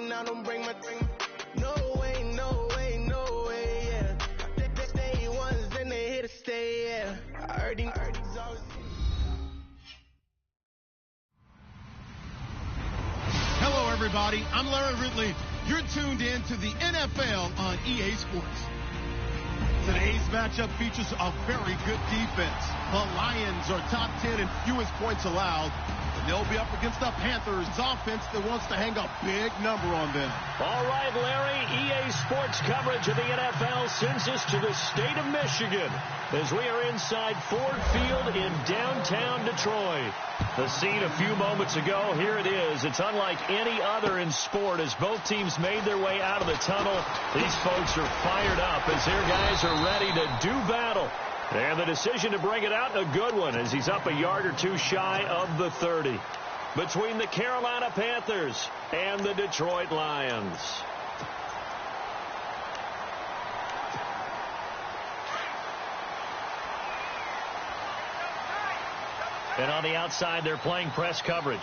and I don't bring my no way, no way, no way, yeah. Day ones and they here to stay, yeah. I heard these always. Hello, everybody. I'm Larry Ridley. You're tuned in to the NFL on EA Sports. Today's matchup features a very good defense. The Lions are top 10 in fewest points allowed. And they'll be up against the Panthers' offense that wants to hang a big number on them. All right, Larry, EA Sports coverage of the NFL sends us to the state of Michigan as we are inside Ford Field in downtown Detroit. The scene a few moments ago, here it is. It's unlike any other in sport as both teams made their way out of the tunnel. These folks are fired up as their guys are ready to do battle. And the decision to bring it out, a good one, as he's up a yard or two shy of the 30. Between the Carolina Panthers and the Detroit Lions. And on the outside, they're playing press coverage.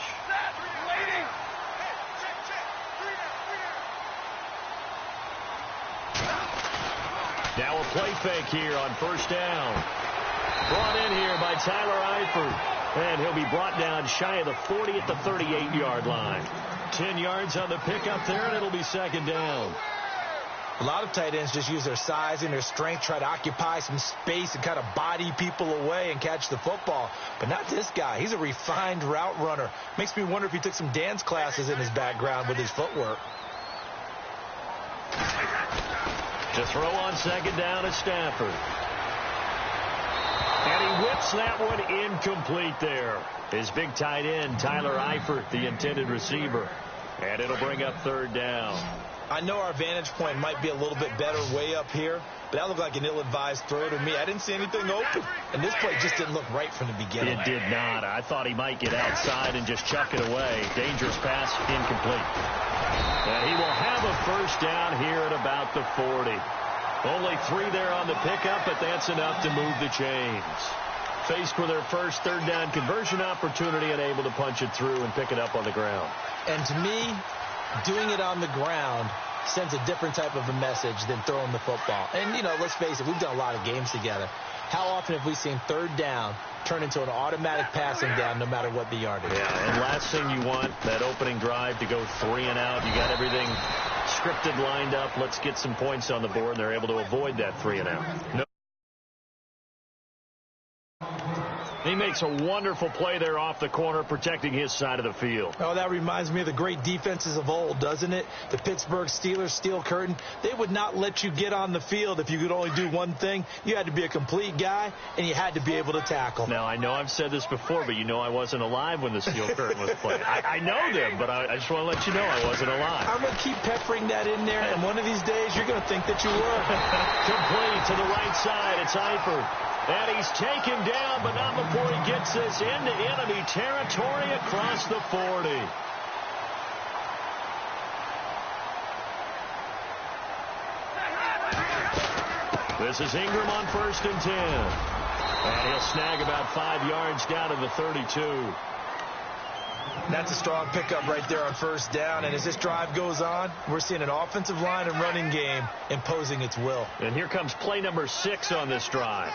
Now a play fake here on first down. Brought in here by Tyler Eifert. And he'll be brought down shy of the 40 at the 38-yard line. 10 yards on the pickup there, and it'll be second down. A lot of tight ends just use their size and their strength, try to occupy some space and kind of body people away and catch the football. But not this guy. He's a refined route runner. Makes me wonder if he took some dance classes in his background with his footwork. To throw on second down is Stafford. And he whips that one incomplete there. His big tight end, Tyler Eifert, the intended receiver. And it'll bring up third down. I know our vantage point might be a little bit better way up here, but that looked like an ill-advised throw to me. I didn't see anything open. And this play just didn't look right from the beginning. It did not. I thought he might get outside and just chuck it away. Dangerous pass, incomplete. And he will have a first down here at about the 40. Only 3 there on the pickup, but that's enough to move the chains. Faced with their first third down conversion opportunity and able to punch it through and pick it up on the ground. And to me, doing it on the ground sends a different type of a message than throwing the football. And, you know, let's face it, we've done a lot of games together. How often have we seen third down turn into an automatic passing down no matter what the yardage? Yeah, and last thing you want, that opening drive to go 3 and out. You got everything scripted, lined up. Let's get some points on the board, and they're able to avoid that 3 and out. No. He makes a wonderful play there off the corner, protecting his side of the field. Oh, that reminds me of the great defenses of old, doesn't it? The Pittsburgh Steelers, steel curtain. They would not let you get on the field if you could only do one thing. You had to be a complete guy, and you had to be able to tackle. Now, I know I've said this before, but you know I wasn't alive when the steel curtain was played. I know them, but I just want to let you know I wasn't alive. I'm going to keep peppering that in there, and one of these days you're going to think that you were. Complete to the right side. It's Eifert. And he's taken down, but not before he gets this into enemy territory across the 40. This is Ingram on 1st and 10. And he'll snag about 5 yards down to the 32. That's a strong pickup right there on first down. And as this drive goes on, we're seeing an offensive line and running game imposing its will. And here comes play number 6 on this drive.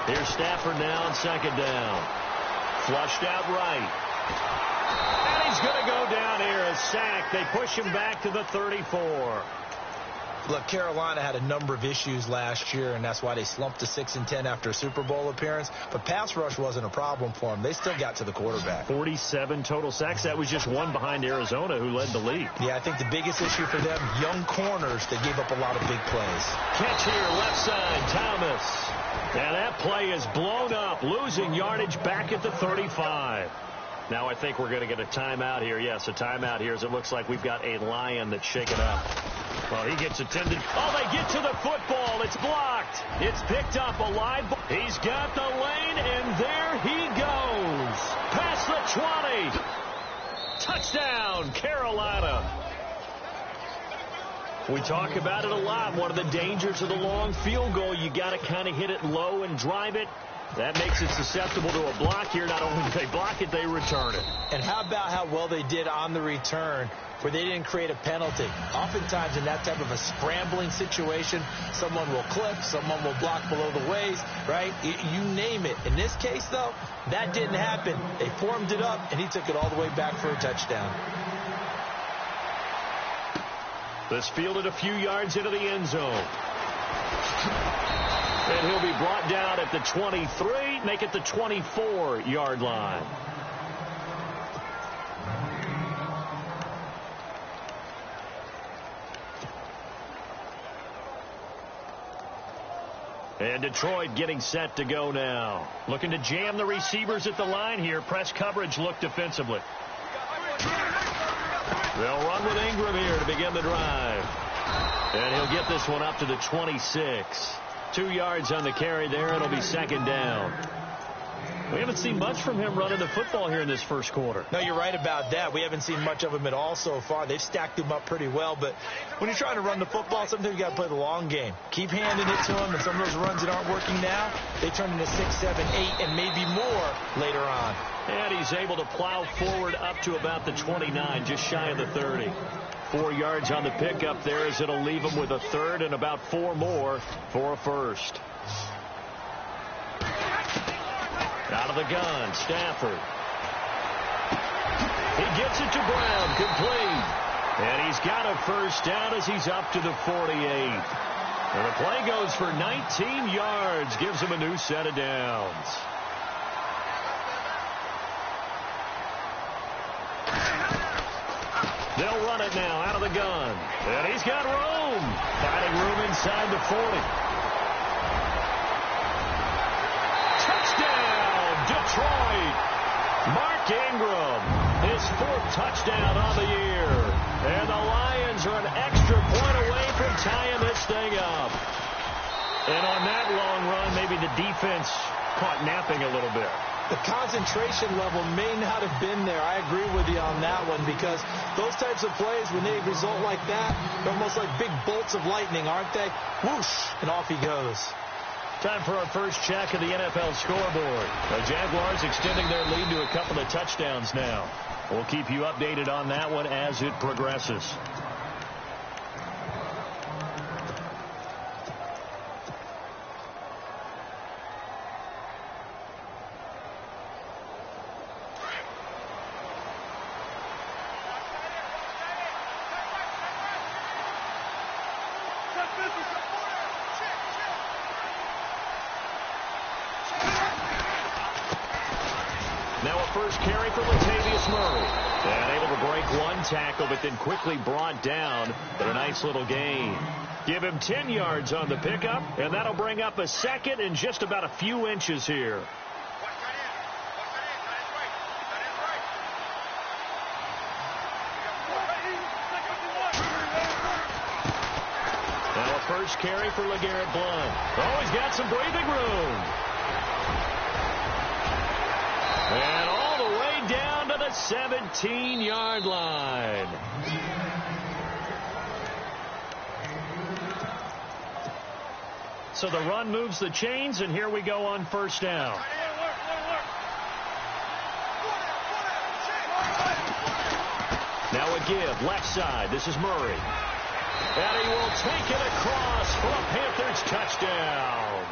Here's Stafford now on second down. Flushed out right. And he's going to go down here. A sack. They push him back to the 34. Look, Carolina had a number of issues last year, and that's why they slumped to 6-10 after a Super Bowl appearance. But pass rush wasn't a problem for them. They still got to the quarterback. 47 total sacks. That was just one behind Arizona, who led the league. Yeah, I think the biggest issue for them, young corners that gave up a lot of big plays. Catch here, left side, Thomas. And that play is blown up, losing yardage back at the 35. Now I think we're going to get a timeout here. Yes, a timeout here as it looks like we've got a Lion that's shaken up. Well, he gets attended. Oh, they get to the football. It's blocked. It's picked up alive. He's got the lane, and there he goes. Past the 20. Touchdown, Carolina. We talk about it a lot. One of the dangers of the long field goal, you got to kind of hit it low and drive it. That makes it susceptible to a block here. Not only do they block it, they return it. And how about how well they did on the return where they didn't create a penalty? Oftentimes in that type of a scrambling situation, someone will clip, someone will block below the waist, right? You name it. In this case, though, that didn't happen. They formed it up, and he took it all the way back for a touchdown. This fielded a few yards into the end zone. And he'll be brought down at the 23, make it the 24-yard line. And Detroit getting set to go now. Looking to jam the receivers at the line here. Press coverage look defensively. They'll run with Ingram here to begin the drive. And he'll get this one up to the 26. 2 yards on the carry there. It'll be second down. We haven't seen much from him running the football here in this first quarter. No, you're right about that. We haven't seen much of him at all so far. They've stacked him up pretty well. But when you're trying to run the football, sometimes you got to play the long game. Keep handing it to him. And some of those runs that aren't working now, they turn into 6, 7, 8, and maybe more later on. And he's able to plow forward up to about the 29, just shy of the 30. 4 yards on the pickup there as it'll leave him with a third and about 4 more for a first. Out of the gun, Stafford. He gets it to Brown, complete. And he's got a first down as he's up to the 48. And the play goes for 19 yards, gives him a new set of downs. They'll run it now out of the gun. And he's got room. Finding room inside the 40. Touchdown, Detroit. Mark Ingram, his 4th touchdown on the year. And the Lions are an extra point away from tying this thing up. And on that long run, maybe the defense caught napping a little bit. The concentration level may not have been there. I agree with you on that one because those types of plays, when they result like that, they're almost like big bolts of lightning, aren't they? Whoosh, and off he goes. Time for our first check of the NFL scoreboard. The Jaguars extending their lead to a couple of touchdowns now. We'll keep you updated on that one as it progresses. Now a first carry for Latavius Murray. And able to break one tackle, but then quickly brought down. But a nice little gain. Give him 10 yards on the pickup, and that'll bring up a second in just about a few inches here. Now a first carry for LeGarrette Blount. Oh, he's got some breathing room. And all the way down to the 17-yard line. So the run moves the chains, and here we go on first down. Now a give, left side. This is Murray. And he will take it across for a Panthers touchdown.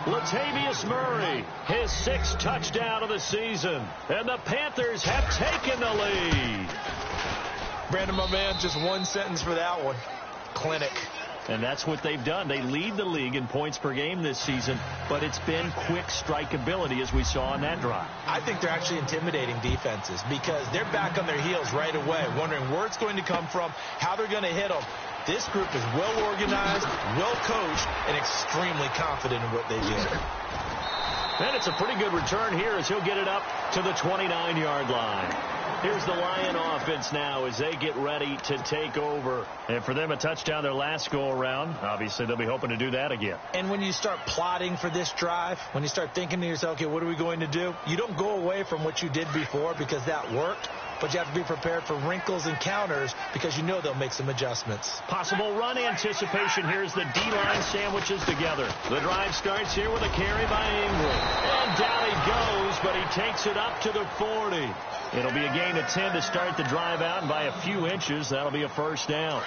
Latavius Murray, his 6th touchdown of the season. And the Panthers have taken the lead. Brandon, my man, just one sentence for that one. Clinic. And that's what they've done. They lead the league in points per game this season, but it's been quick strikeability as we saw on that drive. I think they're actually intimidating defenses because they're back on their heels right away, wondering where it's going to come from, how they're going to hit them. This group is well organized, well coached, and extremely confident in what they do. And it's a pretty good return here as he'll get it up to the 29-yard line. Here's the Lion offense now as they get ready to take over. And for them, a touchdown their last go-around. Obviously, they'll be hoping to do that again. And when you start plotting for this drive, when you start thinking to yourself, okay, what are we going to do? You don't go away from what you did before because that worked. but you have to be prepared for wrinkles and counters because you know they'll make some adjustments. Possible run anticipation. Here's the D-line sandwiches together. The drive starts here with a carry by Ingram. And down he goes, but he takes it up to the 40. It'll be a gain of 10 to start the drive out, and by a few inches, that'll be a first down.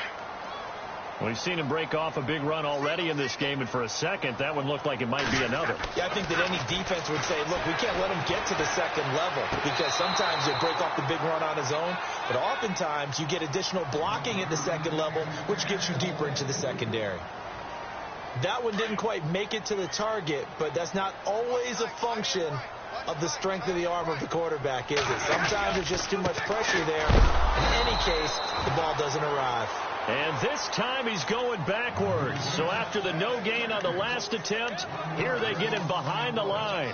We've seen him break off a big run already in this game, and for a second, that one looked like it might be another. Yeah, I think that any defense would say, look, we can't let him get to the second level because sometimes he'll break off the big run on his own, but oftentimes you get additional blocking at the second level, which gets you deeper into the secondary. That one didn't quite make it to the target, but that's not always a function of the strength of the arm of the quarterback, is it? Sometimes there's just too much pressure there. In any case, the ball doesn't arrive. And this time he's going backwards. So after the no gain on the last attempt, here they get him behind the line.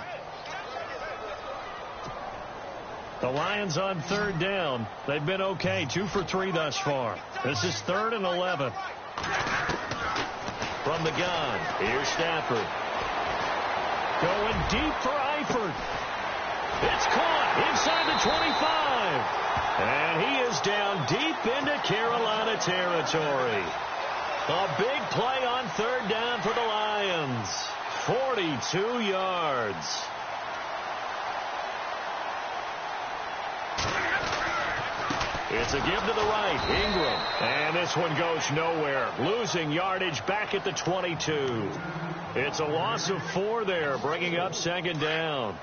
The Lions on third down. They've been okay, 2 for 3 thus far. This is 3rd and 11. From the gun, here's Stafford. Going deep for Eifert. It's caught inside the 25. And he is down deep into Carolina territory. A big play on third down for the Lions. 42 yards. It's a give to the right. Ingram. And this one goes nowhere. Losing yardage back at the 22. It's a loss of 4 there, bringing up second down.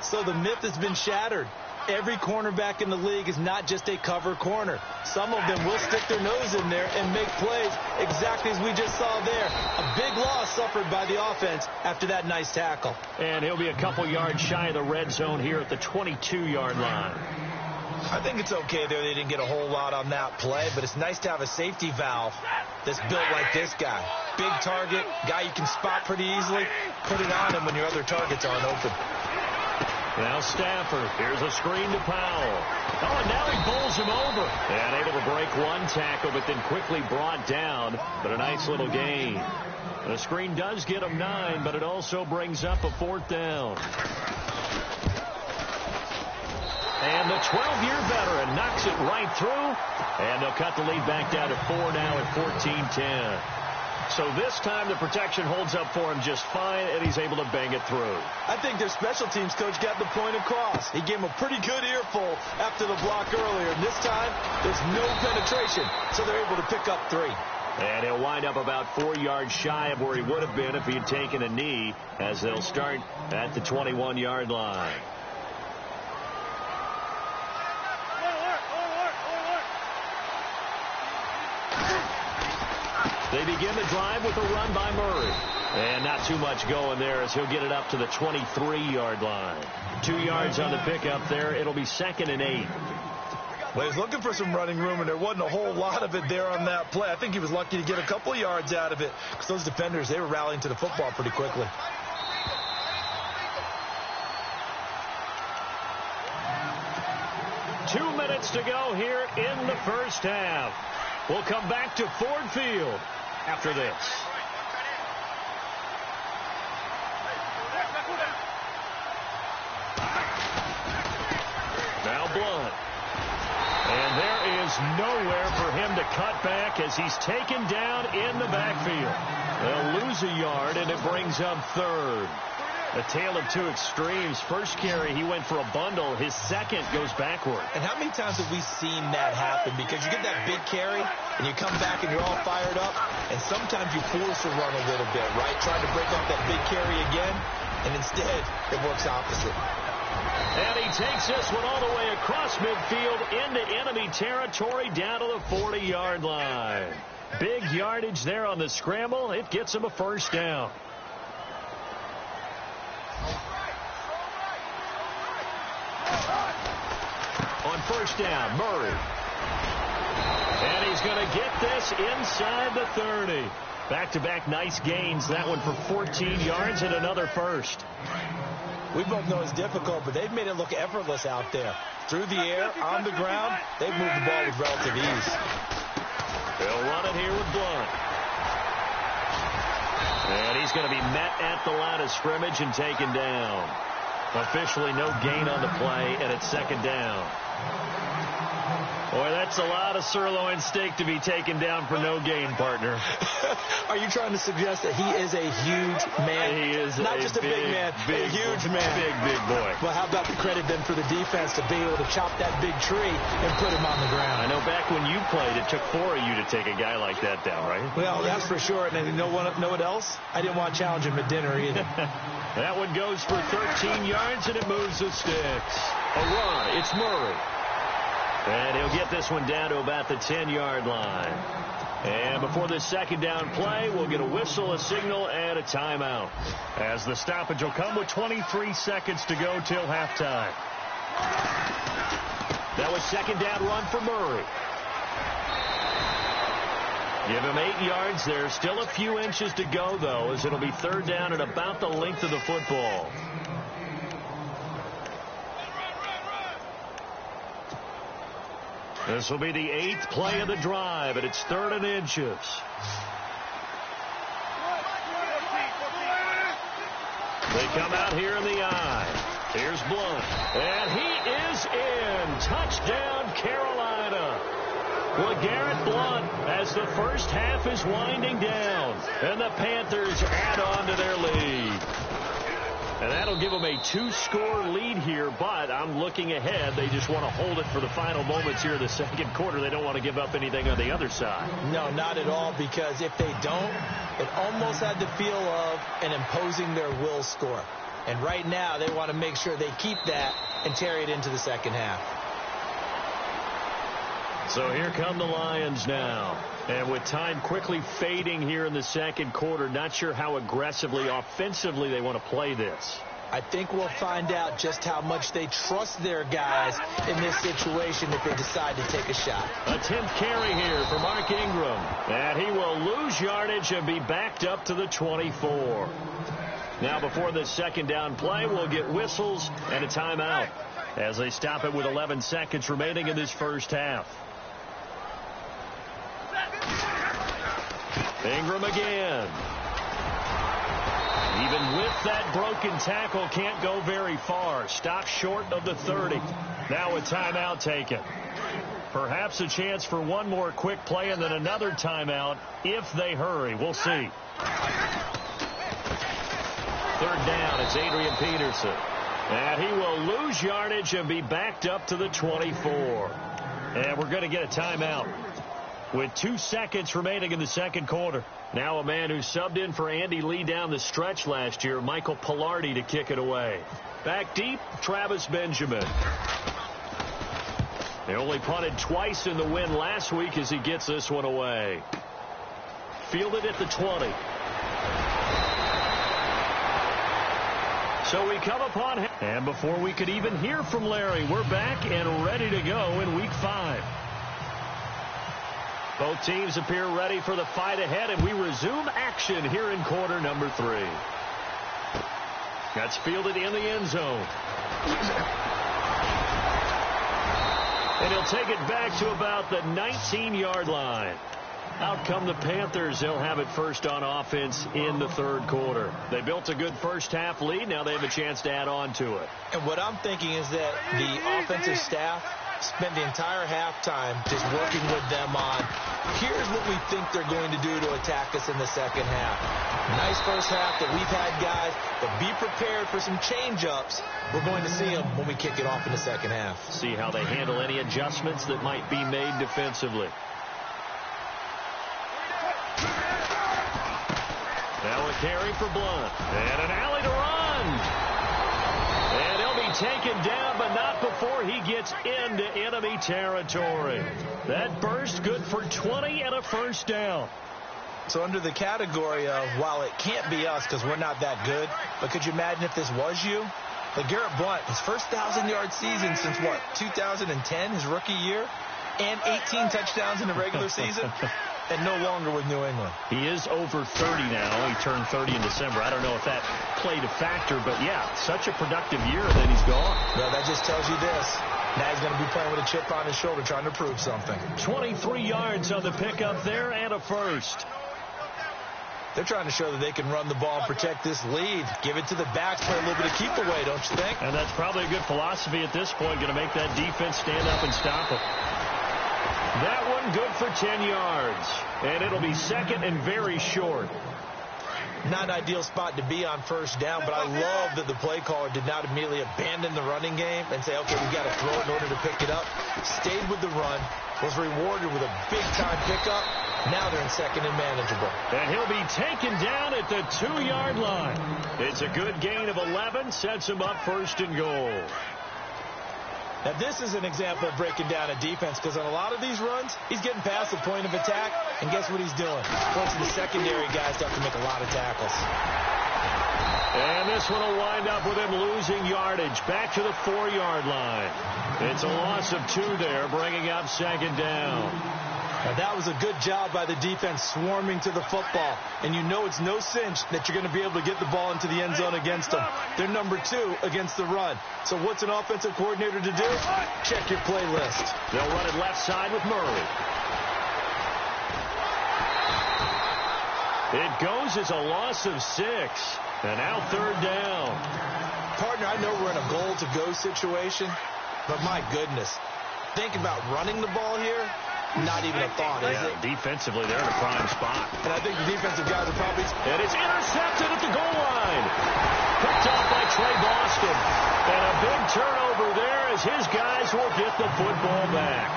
So the myth has been shattered. Every cornerback in the league is not just a cover corner. Some of them will stick their nose in there and make plays exactly as we just saw there. A big loss suffered by the offense after that nice tackle. And he'll be a couple yards shy of the red zone here at the 22-yard line. I think it's okay there. They didn't get a whole lot on that play, but it's nice to have a safety valve that's built like this guy. Big target, guy you can spot pretty easily. Put it on him when your other targets aren't open. Now Stafford. Here's a screen to Powell. Oh, and now he bowls him over. And able to break one tackle, but then quickly brought down. But a nice little gain. The screen does get him 9, but it also brings up a 4th down. And the 12-year veteran knocks it right through. And they'll cut the lead back down to 4 now at 14-10. So this time the protection holds up for him just fine, and he's able to bang it through. I think their special teams coach got the point across. He gave him a pretty good earful after the block earlier. And this time, there's no penetration, so they're able to pick up 3. And he'll wind up about 4 yards shy of where he would have been if he had taken a knee, as they'll start at the 21-yard line. They begin the drive with a run by Murray. And not too much going there as he'll get it up to the 23-yard line. 2 yards on the pickup there. It'll be 2nd and 8. Well, he was looking for some running room, and there wasn't a whole lot of it there on that play. I think he was lucky to get a couple yards out of it because those defenders, they were rallying to the football pretty quickly. Two minutes to go here in the first half. We'll come back to Ford Field after this. Now Blunt. And there is nowhere for him to cut back as he's taken down in the backfield. They'll lose a yard, and it brings up 3rd. A tale of two extremes. First carry, he went for a bundle. His second goes backward. And how many times have we seen that happen? Because you get that big carry, and you come back and you're all fired up, and sometimes you force a run a little bit, right? Trying to break off that big carry again, and instead it works opposite. And he takes this one all the way across midfield into enemy territory down to the 40-yard line. Big yardage there on the scramble. It gets him a first down. On first down, Murray. And he's going to get this inside the 30. Back-to-back nice gains. That one for 14 yards and another first. We both know it's difficult, but they've made it look effortless out there. Through the air, on the ground, they've moved the ball with relative ease. They'll run it here with Blunt. And he's going to be met at the line of scrimmage and taken down. Officially no gain on the play, and it's second down. Boy, that's a lot of sirloin steak to be taken down for no gain, partner. Are you trying to suggest that he is a huge man? He is not just a big man, a huge man. Big boy. Well, how about the credit then for the defense to be able to chop that big tree and put him on the ground? I know back when you played, it took 4 of you to take a guy like that down, right? Well, that's for sure. And you know what else? I didn't want to challenge him at dinner either. That one goes for 13 yards, and it moves the sticks. A run. It's Murray. And he'll get this one down to about the 10-yard line. And before this second down play, we'll get a whistle, a signal, and a timeout. As the stoppage will come with 23 seconds to go till halftime. That was second down run for Murray. Give him 8 yards. There's still a few inches to go, though, as it'll be third down at about the length of the football. This will be the 8th play of the drive, and it's 3rd and inches. They come out here in the eye. Here's Blunt. And he is in. Touchdown, Carolina. LeGarrette Blunt as the first half is winding down. And the Panthers add on to their lead. And that'll give them a 2-score lead here, but I'm looking ahead. They just want to hold it for the final moments here in the second quarter. They don't want to give up anything on the other side. No, not at all, because if they don't, it almost had the feel of an imposing their will score. And right now, they want to make sure they keep that and carry it into the second half. So here come the Lions now. And with time quickly fading here in the second quarter, not sure how aggressively, offensively they want to play this. I think we'll find out just how much they trust their guys in this situation if they decide to take a shot. A 10th carry here for Mark Ingram. And he will lose yardage and be backed up to the 24. Now before this second down play, we'll get whistles and a timeout as they stop it with 11 seconds remaining in this first half. Ingram again. Even with that broken tackle, can't go very far. Stop short of the 30. Now a timeout taken. Perhaps a chance for one more quick play and then another timeout if they hurry. We'll see. Third down, it's Adrian Peterson. And he will lose yardage and be backed up to the 24. And we're going to get a timeout with 2 seconds remaining in the second quarter. Now a man who subbed in for Andy Lee down the stretch last year, Michael Pilardi, to kick it away. Back deep, Travis Benjamin. They only punted twice in the win last week as he gets this one away. Fielded at the 20. So we come upon him. And before we could even hear from Larry, we're back and ready to go in Week 5. Both teams appear ready for the fight ahead, and we resume action here in quarter number 3. That's fielded in the end zone. And he'll take it back to about the 19-yard line. Out come the Panthers. They'll have it first on offense in the third quarter. They built a good first half lead. Now they have a chance to add on to it. And what I'm thinking is that the offensive staff spent the entire halftime just working with them on, here's what we think they're going to do to attack us in the second half. Nice first half that we've had, guys, but be prepared for some change-ups. We're going to see them when we kick it off in the second half. See how they handle any adjustments that might be made defensively. Now a carry for Blunt. And an alley to run. And he'll be taken down, but not before he gets into enemy territory. That burst good for 20 and a first down. So under the category of, while it can't be us because we're not that good, but could you imagine if this was you? LeGarrette Blunt, his first 1,000-yard season since, what, 2010, his rookie year? And 18 touchdowns in the regular season? And no longer with New England. He is over 30 now. He turned 30 in December. I don't know if that played a factor, but yeah, such a productive year, and then he's gone. Well, that just tells you this. Now he's going to be playing with a chip on his shoulder trying to prove something. 23 yards on the pickup there and a first. They're trying to show that they can run the ball and protect this lead. Give it to the backs, play a little bit of keep away, don't you think? And that's probably a good philosophy at this point, going to make that defense stand up and stop it. That one good for 10 yards. And it'll be second and very short. Not an ideal spot to be on first down, but I love that the play caller did not immediately abandon the running game and say, okay, we've got to throw it in order to pick it up. Stayed with the run, was rewarded with a big-time pickup. Now they're in second and manageable. And he'll be taken down at the 2-yard line. It's a good gain of 11, sets him up first and goal. Now, this is an example of breaking down a defense, because on a lot of these runs, he's getting past the point of attack, and guess what he's doing? Forcing the secondary guys to have to make a lot of tackles. And this one will wind up with him losing yardage back to the 4-yard line. It's a loss of 2 there, bringing up second down. Now, that was a good job by the defense swarming to the football. And you know it's no cinch that you're going to be able to get the ball into the end zone against them. They're number 2 against the run. So what's an offensive coordinator to do? Check your playlist. They'll run it left side with Murray. It goes as a loss of 6. And now third down. Partner, I know we're in a goal-to-go situation, but my goodness. Think about running the ball here. Not even a thought, is it? Defensively, they're in a prime spot. And I think the defensive guys are probably... And it's intercepted at the goal line. Picked off by Trey Boston. And a big turnover there as his guys will get the football back.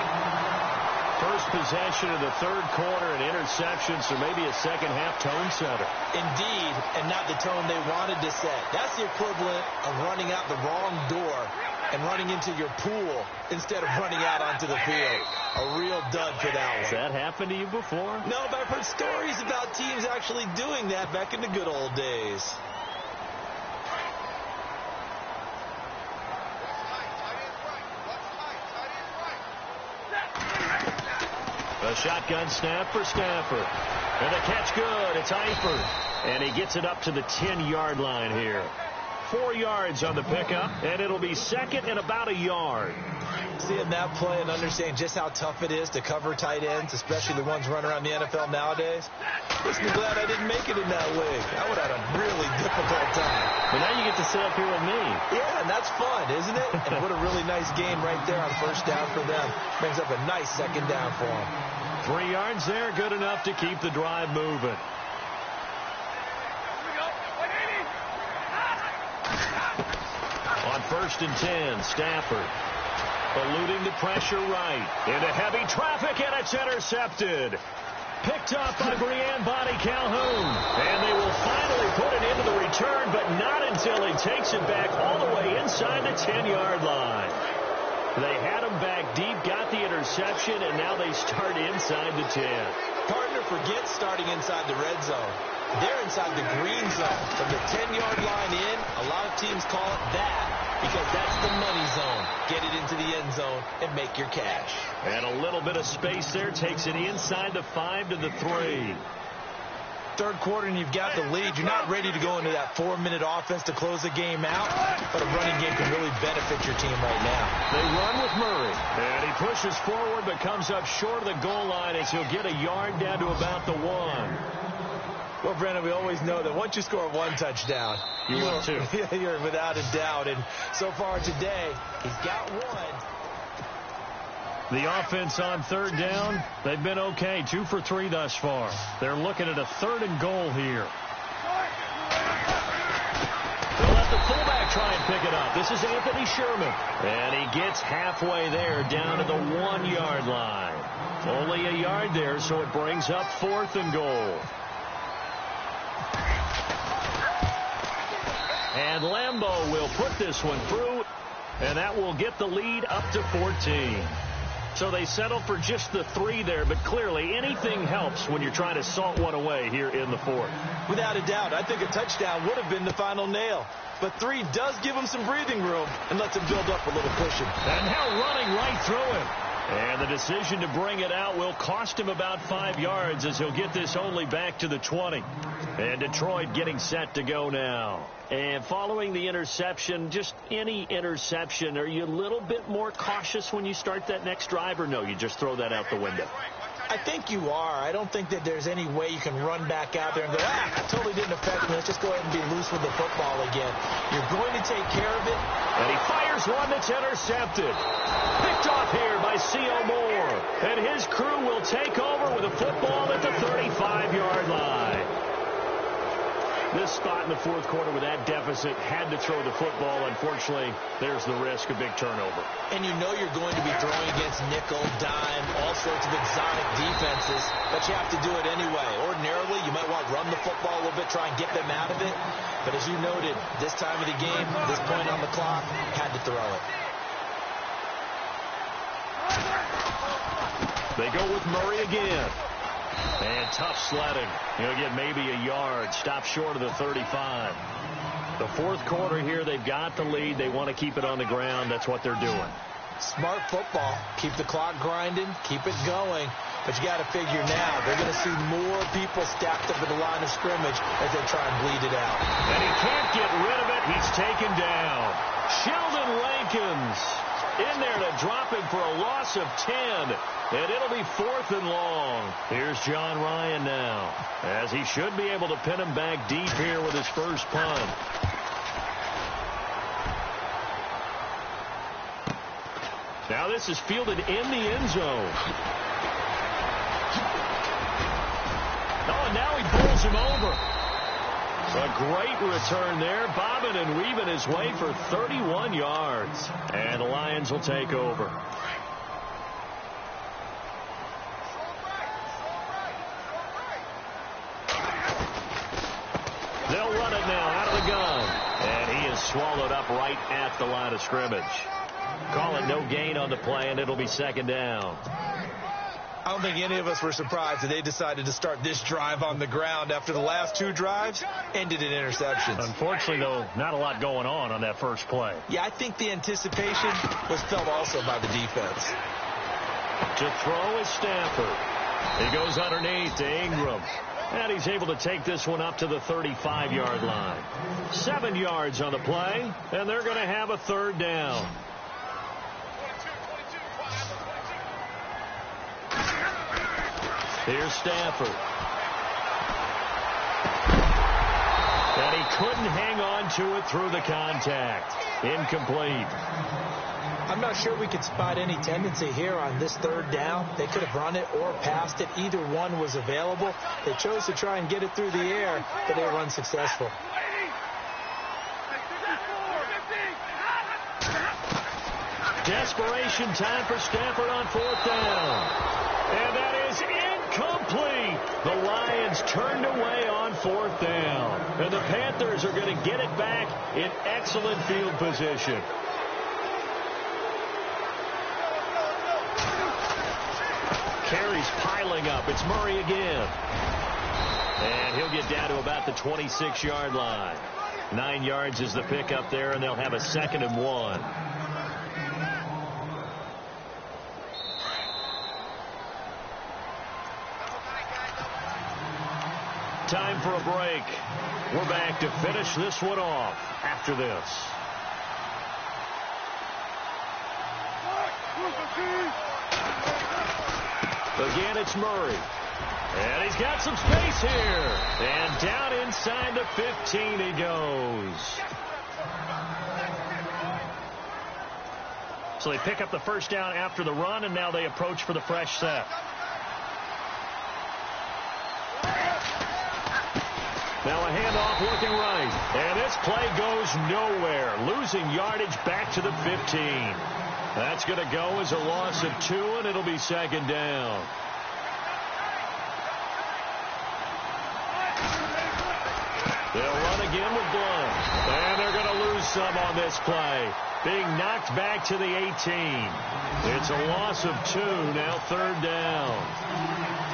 First possession of the third quarter, an interception, so maybe a second-half tone setter. Indeed, and not the tone they wanted to set. That's the equivalent of running out the wrong door and running into your pool instead of running out onto the field. A real dud for that one. Has that happened to you before? No, but I've heard stories about teams actually doing that back in the good old days. A shotgun snap for Stafford. And the catch good. It's Eifert. And he gets it up to the 10-yard line here. 4 yards on the pickup, and it'll be second and about a yard. Seeing that play and understanding just how tough it is to cover tight ends, especially the ones running around the NFL nowadays, makes me glad I didn't make it in that league. I would have had a really difficult time. But now you get to sit up here with me. Yeah, and that's fun, isn't it? And what a really nice game right there on first down for them. Brings up a nice second down for them. 3 yards there, good enough to keep the drive moving. On first and 10, Stafford eluding the pressure right. Into heavy traffic, and it's intercepted. Picked up by Brianne Bonnie Calhoun. And they will finally put it into the return, but not until he takes it back all the way inside the 10-yard line. They had him back deep, got the interception, and now they start inside the 10. Partner, forget starting inside the red zone. They're inside the green zone. From the 10-yard line in, a lot of teams call it that because that's the money zone. Get it into the end zone and make your cash. And a little bit of space there takes it inside the 5 to the 3. Third quarter and you've got the lead. You're not ready to go into that 4-minute offense to close the game out, but a running game can really benefit your team right now. They run with Murray, and he pushes forward but comes up short of the goal line as he'll get a yard down to about the 1. Well, Brandon, we always know that once you score 1 touchdown, you're without a doubt. And so far today, he's got 1. The offense on third down, they've been okay. 2 for 3 thus far. They're looking at a 3rd and goal here. They'll let the fullback try and pick it up. This is Anthony Sherman. And he gets halfway there down to the 1-yard line. Only a yard there, so it brings up 4th and goal. And Lambeau will put this one through, and that will get the lead up to 14. So they settle for just the 3 there, but clearly anything helps when you're trying to salt one away here in the 4th. Without a doubt, I think a touchdown would have been the final nail. But 3 does give him some breathing room and lets him build up a little cushion. And now running right through him. And the decision to bring it out will cost him about 5 yards as he'll get this only back to the 20. And Detroit getting set to go now. And following the interception, just any interception, are you a little bit more cautious when you start that next drive, or no, you just throw that out the window? I think you are. I don't think that there's any way you can run back out there and go, that totally didn't affect me. Let's just go ahead and be loose with the football again. You're going to take care of it. And he fires one that's intercepted. Picked off here by C.O. Moore. And his crew will take over with a football at the 35-yard line. This spot in the fourth quarter with that deficit had to throw the football. Unfortunately, there's the risk of big turnover. And you know you're going to be throwing against nickel, dime, all sorts of exotic defenses, but you have to do it anyway. Ordinarily, you might want to run the football a little bit, try and get them out of it. But as you noted, this time of the game, this point on the clock, had to throw it. They go with Murray again. And tough sledding. He'll get maybe a yard. Stop short of the 35. The fourth quarter here, they've got the lead. They want to keep it on the ground. That's what they're doing. Smart football. Keep the clock grinding. Keep it going. But you got to figure now, they're going to see more people stacked up at the line of scrimmage as they try and bleed it out. And he can't get rid of it. He's taken down. Sheldon Rankins in there to drop him for a loss of 10. And it'll be 4th and long. Here's John Ryan now, as he should be able to pin him back deep here with his first punt. Now this is fielded in the end zone. Oh, and now he pulls him over. A great return there, bobbing and weaving his way for 31 yards. And the Lions will take over. They'll run it now out of the gun. And he is swallowed up right at the line of scrimmage. Call it no gain on the play, and it'll be 2nd down. I don't think any of us were surprised that they decided to start this drive on the ground after the last 2 drives ended in interceptions. Unfortunately, though, not a lot going on that first play. Yeah, I think the anticipation was felt also by the defense. To throw is Stafford. He goes underneath to Ingram. And he's able to take this one up to the 35-yard line. 7 yards on the play, and they're going to have a 3rd down. Here's Stafford. And he couldn't hang on to it through the contact. Incomplete. I'm not sure we could spot any tendency here on this 3rd down. They could have run it or passed it. Either one was available. They chose to try and get it through the air, but they were unsuccessful. Desperation time for Stafford on 4th down. And that is incomplete. The Lions turned away on 4th down. And the Panthers are going to get it back in excellent field position. Carries piling up. It's Murray again. And he'll get down to about the 26-yard line. 9 yards is the pickup there, and they'll have a 2nd and 1. Time for a break. We're back to finish this one off after this. Again, it's Murray. And he's got some space here. And down inside the 15 he goes. So they pick up the 1st down after the run, and now they approach for the fresh set. Now a handoff looking right. And this play goes nowhere. Losing yardage back to the 15. That's going to go as a loss of 2, and it'll be 2nd down. They'll run again with Blunt. And they're going to lose some on this play. Being knocked back to the 18. It's a loss of 2, now 3rd down.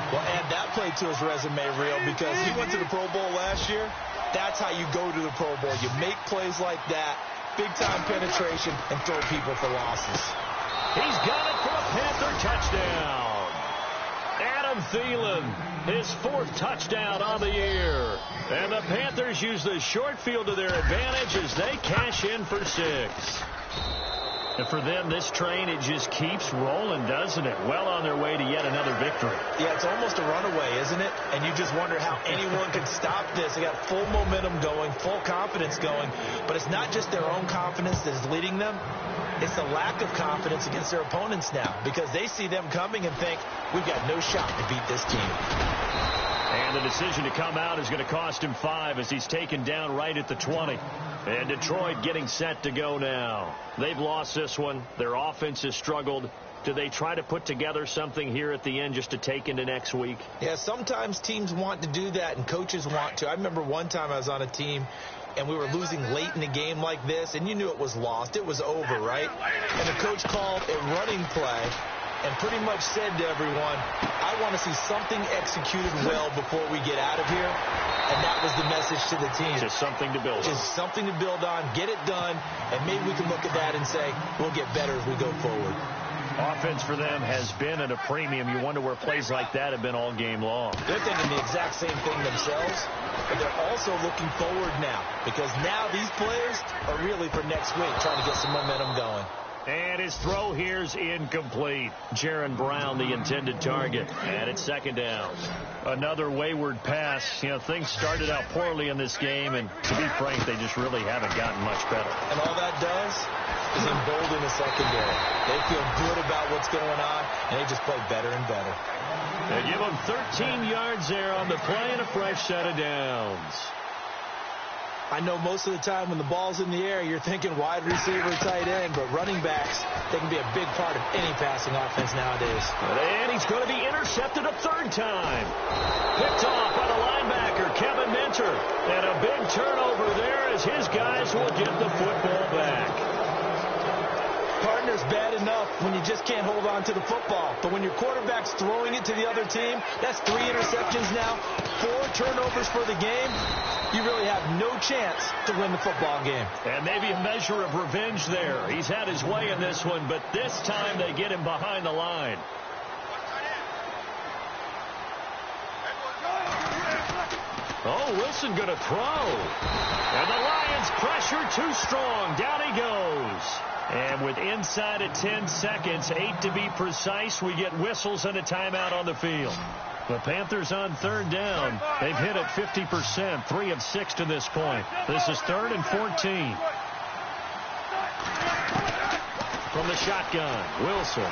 Well, add that play to his resume, Real, because he went to the Pro Bowl last year. That's how you go to the Pro Bowl. You make plays like that, big-time penetration, and throw people for losses. He's got it for a Panther Thielen, his 4th touchdown on the year. And the Panthers use the short field to their advantage as they cash in for 6. And for them, this train, it just keeps rolling, doesn't it? Well on their way to yet another victory. Yeah, it's almost a runaway, isn't it? And you just wonder how anyone could stop this. They got full momentum going, full confidence going. But it's not just their own confidence that is leading them. It's the lack of confidence against their opponents now, because they see them coming and think, we've got no shot to beat this team. And the decision to come out is going to cost him 5 as he's taken down right at the 20. And Detroit getting set to go now. They've lost this one. Their offense has struggled. Do they try to put together something here at the end just to take into next week? Yeah, sometimes teams want to do that and coaches want to. I remember one time I was on a team and we were losing late in a game like this, and you knew it was lost. It was over, right? And the coach called a running play and pretty much said to everyone, I want to see something executed well before we get out of here. And that was the message to the team. Just something to build on. Just something to build on, get it done, and maybe we can look at that and say, we'll get better as we go forward. Offense for them has been at a premium. You wonder where plays like that have been all game long. They're thinking the exact same thing themselves, but they're also looking forward now, because now these players are really for next week, trying to get some momentum going. And his throw here's incomplete. Jaron Brown, the intended target. And it's 2nd down. Another wayward pass. You know, things started out poorly in this game, and to be frank, they just really haven't gotten much better. And all that does is embolden the secondary. They feel good about what's going on, and they just play better and better. They give them 13 yards there on the play and a fresh set of downs. I know most of the time when the ball's in the air, you're thinking wide receiver, tight end, but running backs, they can be a big part of any passing offense nowadays. And he's going to be intercepted a 3rd time. Picked off by the linebacker, Kevin Minter. And a big turnover there as his guys will get the football back. Partner's bad enough when you just can't hold on to the football. But when your quarterback's throwing it to the other team, that's 3 interceptions now, 4 turnovers for the game. You really have no chance to win the football game. And maybe a measure of revenge there. He's had his way in this one, but this time they get him behind the line. Oh, Wilson going to throw. And the Lions pressure too strong. Down he goes. And with inside of 10 seconds, 8 to be precise, we get whistles and a timeout on the field. The Panthers on 3rd down. They've hit it 50%, 3 of 6 to this point. This is 3rd and 14. From the shotgun, Wilson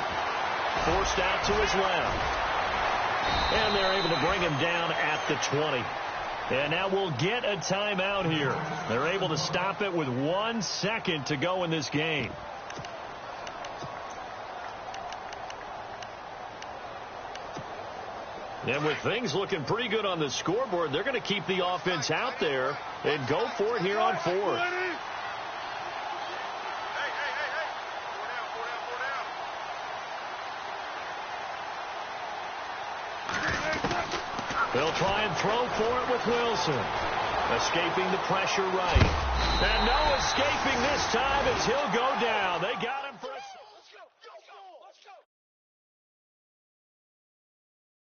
forced out to his left. And they're able to bring him down at the 20. And now we'll get a timeout here. They're able to stop it with 1 second to go in this game. And with things looking pretty good on the scoreboard, they're going to keep the offense out there and go for it here on 4th. They'll try and throw for it with Wilson. Escaping the pressure right. And no escaping this time as he'll go down. They got it.